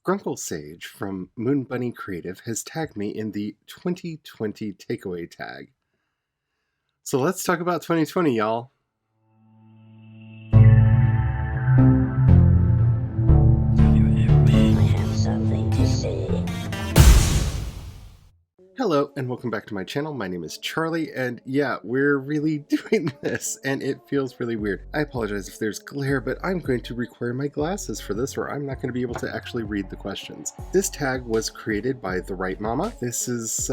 Grunkle Sage from Moon Bunny Creative has tagged me in the 2020 takeaway tag. So let's talk about 2020, y'all. Hello and welcome back to my channel. My name is Charlie and yeah, we're really doing this and it feels really weird. I apologize if there's glare, but I'm going to require my glasses for this or I'm not going to be able to actually read the questions. This tag was created by The Right Mama. This is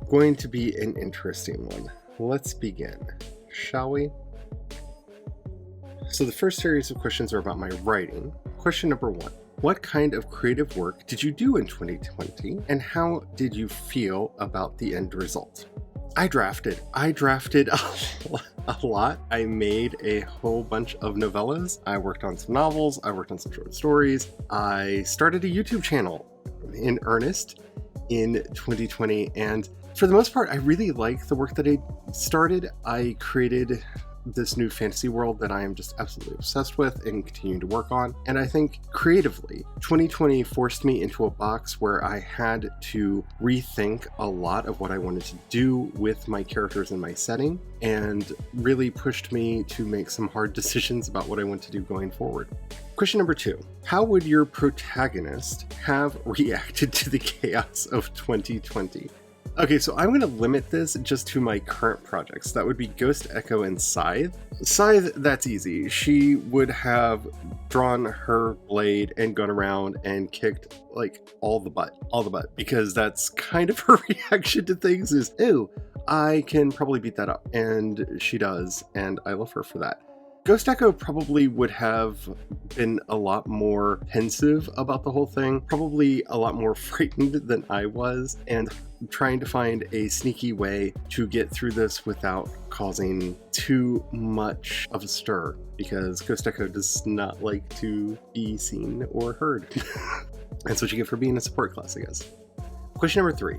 going to be an interesting one. Let's begin, shall we? So the first series of questions are about my writing. Question number 1. What kind of creative work did you do in 2020 and how did you feel about the end result? I drafted a lot. I made a whole bunch of novellas. I worked on some novels. I worked on some short stories. I started a YouTube channel in earnest in 2020. And for the most part, I really like the work that I started. I created this new fantasy world that I am just absolutely obsessed with and continuing to work on. And I think creatively, 2020 forced me into a box where I had to rethink a lot of what I wanted to do with my characters and my setting, and really pushed me to make some hard decisions about what I want to do going forward. Question number 2. How would your protagonist have reacted to the chaos of 2020? Okay, so I'm going to limit this just to my current projects. That would be Ghost Echo and Scythe. Scythe, that's easy. She would have drawn her blade and gone around and kicked like all the butt, because that's kind of her reaction to things is, ew, I can probably beat that up. And she does, and I love her for that. Ghost Echo probably would have been a lot more pensive about the whole thing, probably a lot more frightened than I was, and trying to find a sneaky way to get through this without causing too much of a stir, because Ghost Echo does not like to be seen or heard. That's what you get for being a support class, I guess. Question number 3.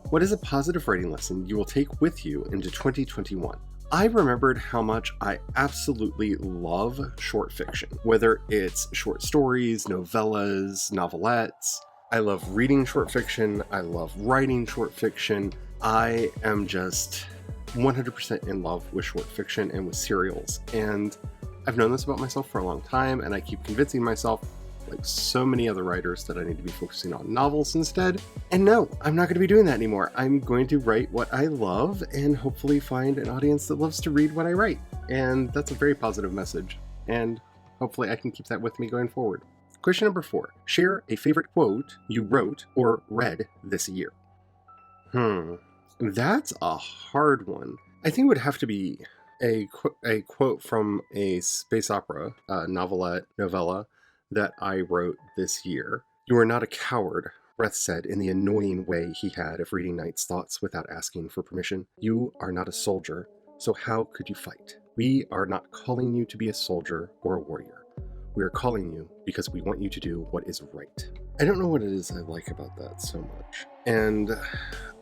What is a positive writing lesson you will take with you into 2021? I remembered how much I absolutely love short fiction, whether it's short stories, novellas, novelettes. I love reading short fiction. I love writing short fiction. I am just 100% in love with short fiction and with serials. And I've known this about myself for a long time, and I keep convincing myself, like so many other writers, that I need to be focusing on novels instead. And no, I'm not going to be doing that anymore. I'm going to write what I love and hopefully find an audience that loves to read what I write. And that's a very positive message. And hopefully I can keep that with me going forward. Question number 4. Share a favorite quote you wrote or read this year. That's a hard one. I think it would have to be a quote from a space opera novella that I wrote this year. "You are not a coward," Breath said in the annoying way he had of reading Knight's thoughts without asking for permission. "You are not a soldier, so how could you fight? We are not calling you to be a soldier or a warrior. We are calling you because we want you to do what is right." I don't know what it is I like about that so much. And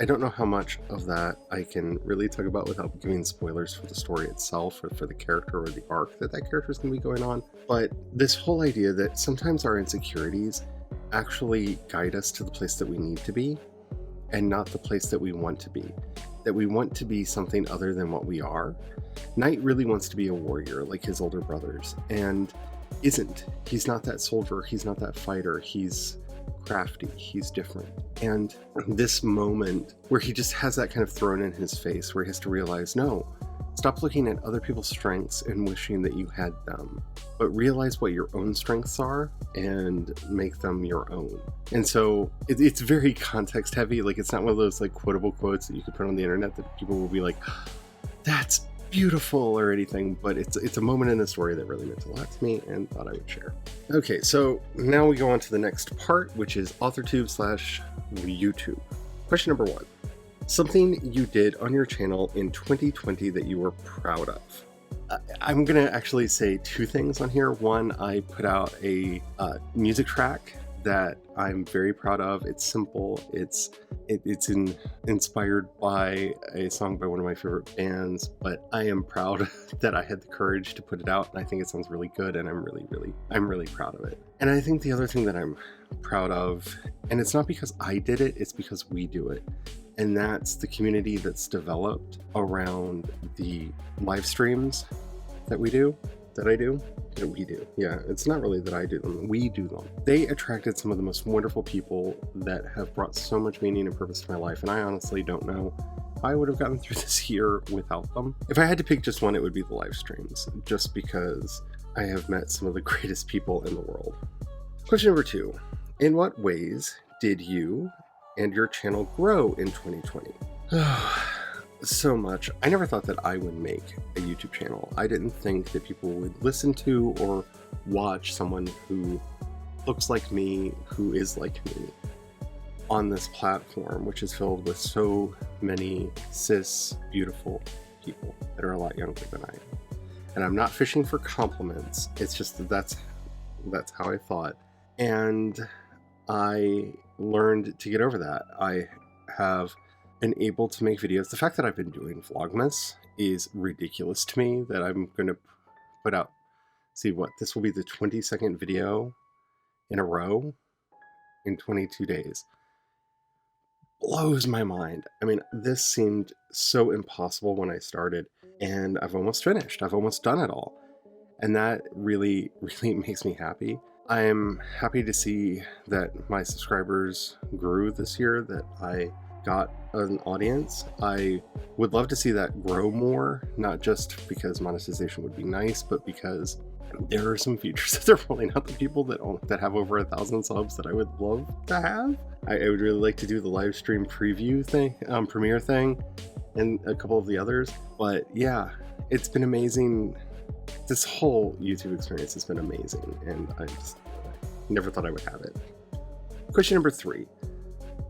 I don't know how much of that I can really talk about without giving spoilers for the story itself or for the character or the arc that character is going to be going on. But this whole idea that sometimes our insecurities actually guide us to the place that we need to be and not the place that we want to be. That we want to be something other than what we are. Knight really wants to be a warrior like his older brothers and isn't. He's not that soldier. He's not that fighter. He's crafty, he's different. And this moment where he just has that kind of thrown in his face, where he has to realize, no, stop looking at other people's strengths and wishing that you had them, but realize what your own strengths are and make them your own. And so it's very context heavy. Like, it's not one of those like quotable quotes that you could put on the internet that people will be like, that's beautiful or anything, but it's a moment in the story that really meant a lot to me and thought I would share. Okay, so now we go on to the next part, which is Authortube/YouTube. Question number 1. Something you did on your channel in 2020 that you were proud of. I'm gonna actually say 2 things on here. One, I put out a music track that I'm very proud of. It's simple. It's inspired by a song by one of my favorite bands, but I am proud that I had the courage to put it out, and I think it sounds really good, and I'm really proud of it. And I think the other thing that I'm proud of, and it's not because I did it, it's because we do it, and that's the community that's developed around the live streams that we do. That I do? That we do. Yeah, it's not really that I do them, we do them. They attracted some of the most wonderful people that have brought so much meaning and purpose to my life, and I honestly don't know how I would have gotten through this year without them. If I had to pick just one, it would be the live streams, just because I have met some of the greatest people in the world. Question number 2. In what ways did you and your channel grow in 2020? So much. I never thought that I would make a YouTube channel. I didn't think that people would listen to or watch someone who looks like me, who is like me, on this platform, which is filled with so many cis, beautiful people that are a lot younger than I am. And I'm not fishing for compliments. It's just that that's how I thought. And I learned to get over that. I have been able to make videos. The fact that I've been doing Vlogmas is ridiculous to me, that I'm going to put out, this will be the 22nd video in a row in 22 days. Blows my mind. I mean, this seemed so impossible when I started, and I've almost finished. I've almost done it all. And that really, really makes me happy. I'm happy to see that my subscribers grew this year, that I got an audience. I would love to see that grow more, not just because monetization would be nice, but because there are some features that they're rolling out to people that have over 1,000 subs that I would love to have. I would really like to do the live stream preview thing, premiere thing, and a couple of the others. But yeah, it's been amazing. This whole YouTube experience has been amazing, and I just never thought I would have it. Question number 3.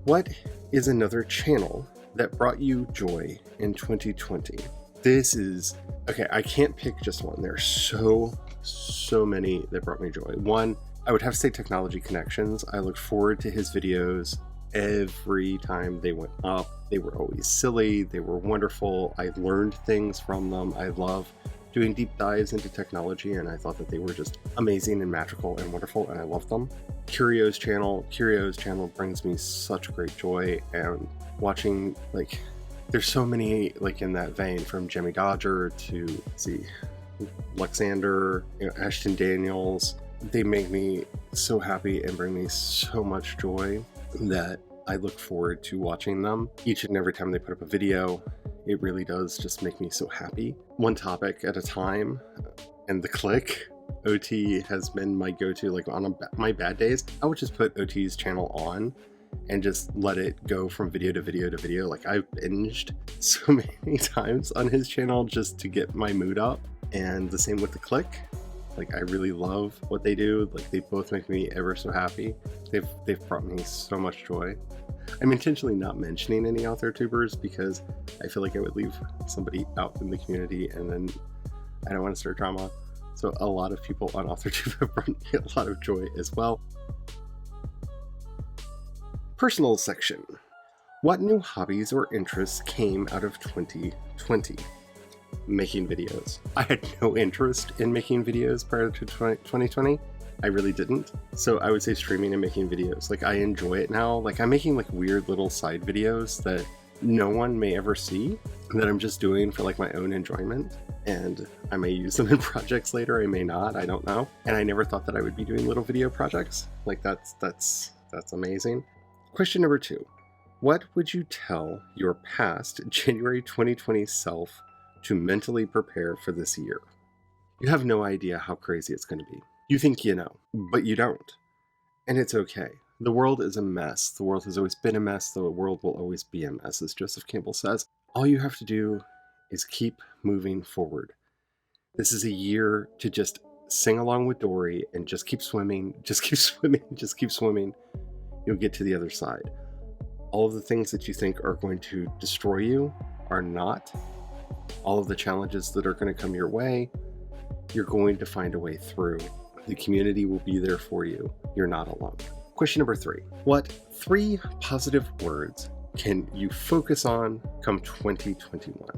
What is another channel that brought you joy in 2020? This is, okay, I can't pick just one. There are so many that brought me joy. One, I would have to say Technology Connections. I looked forward to his videos every time they went up. They were always silly. They were wonderful. I learned things from them. I love doing deep dives into technology, and I thought that they were just amazing and magical and wonderful, and I loved them. Curio's channel brings me such great joy, and watching, like, there's so many, like, in that vein, from Jemmy Dodger to, Luxander, Ashton Daniels. They make me so happy and bring me so much joy that I look forward to watching them each and every time they put up a video. It really does just make me so happy. One topic at a time, and the click. OT has been my go-to, like on my bad days. I would just put OT's channel on and just let it go from video to video to video. Like, I've binged so many times on his channel just to get my mood up. And the same with the click. Like, I really love what they do. Like, they both make me ever so happy. They've brought me so much joy. I'm intentionally not mentioning any Authortubers because I feel like I would leave somebody out in the community, and then I don't want to start drama. So a lot of people on Authortube have brought me a lot of joy as well. Personal section. What new hobbies or interests came out of 2020? Making videos. I had no interest in making videos prior to 2020. I really didn't. So I would say streaming and making videos. Like, I enjoy it now. Like, I'm making like weird little side videos that no one may ever see, that I'm just doing for like my own enjoyment. And I may use them in projects later, I may not, I don't know. And I never thought that I would be doing little video projects. Like, that's amazing. Question number 2. What would you tell your past January 2020 self to mentally prepare for this year? You have no idea how crazy it's going to be. You think you know, but you don't. And it's okay. The world is a mess. The world has always been a mess. The world will always be a mess, as Joseph Campbell says. All you have to do is keep moving forward. This is a year to just sing along with Dory and just keep swimming, just keep swimming, just keep swimming. You'll get to the other side. All of the things that you think are going to destroy you are not. All of the challenges that are going to come your way, you're going to find a way through. The community will be there for you. You're not alone. Question number 3. What 3 positive words can you focus on come 2021?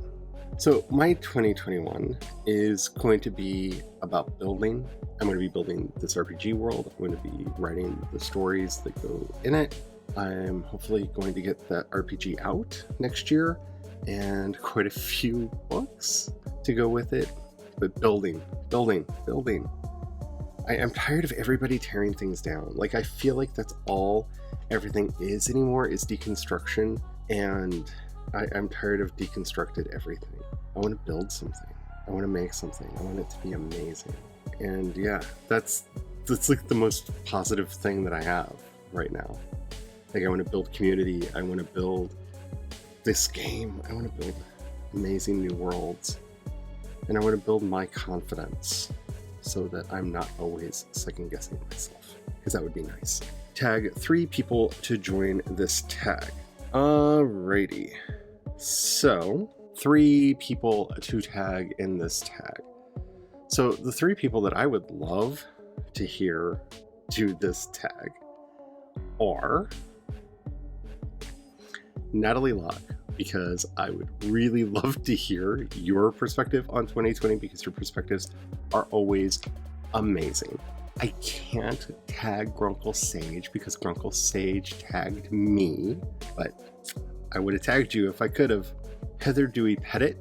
So my 2021 is going to be about building. I'm going to be building this RPG world. I'm going to be writing the stories that go in it. I'm hopefully going to get that RPG out next year and quite a few books to go with it. But building. I'm tired of everybody tearing things down. Like, I feel like that's all everything is anymore, is deconstruction. And I'm tired of deconstructed everything. I want to build something. I want to make something. I want it to be amazing. And yeah, that's like the most positive thing that I have right now. Like, I want to build community. I want to build this game. I want to build amazing new worlds. And I want to build my confidence so that I'm not always second guessing myself, because that would be nice. Tag 3 people to join this tag. Alrighty. So 3 people to tag in this tag. So the 3 people that I would love to hear do this tag are Natalie Locke, because I would really love to hear your perspective on 2020, because your perspectives are always amazing. I can't tag Grunkle Sage because Grunkle Sage tagged me, but I would have tagged you if I could have. Heather Dewey Pettit,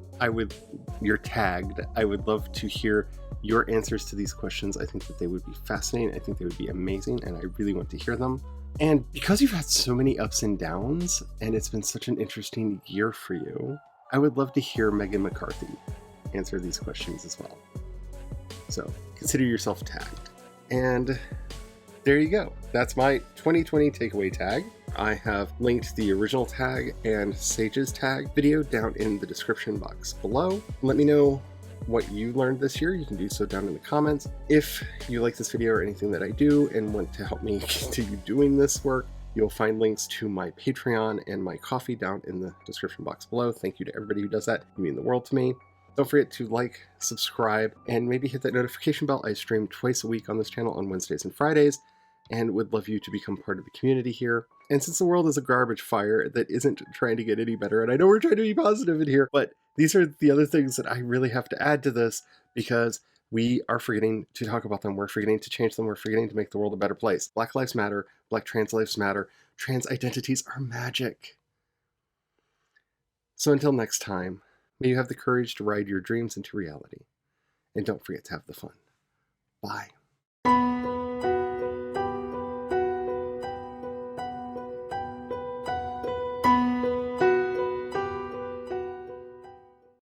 you're tagged. I would love to hear your answers to these questions. I think that they would be fascinating. I think they would be amazing, and I really want to hear them. And because you've had so many ups and downs, and it's been such an interesting year for you, I would love to hear Megan McCarthy answer these questions as well. So consider yourself tagged. And there you go. That's my 2020 takeaway tag. I have linked the original tag and Sage's tag video down in the description box below. Let me know what you learned this year. You can do so down in the comments. If you like this video or anything that I do and want to help me continue doing this work, you'll find links to my Patreon and my coffee down in the description box below. Thank you to everybody who does that. You mean the world to me. Don't forget to like, subscribe, and maybe hit that notification bell. I stream twice a week on this channel on Wednesdays and Fridays, and would love you to become part of the community here. And since the world is a garbage fire that isn't trying to get any better, and I know we're trying to be positive in here, but these are the other things that I really have to add to this, because we are forgetting to talk about them. We're forgetting to change them. We're forgetting to make the world a better place. Black lives matter. Black trans lives matter. Trans identities are magic. So until next time, may you have the courage to ride your dreams into reality. And don't forget to have the fun. Bye.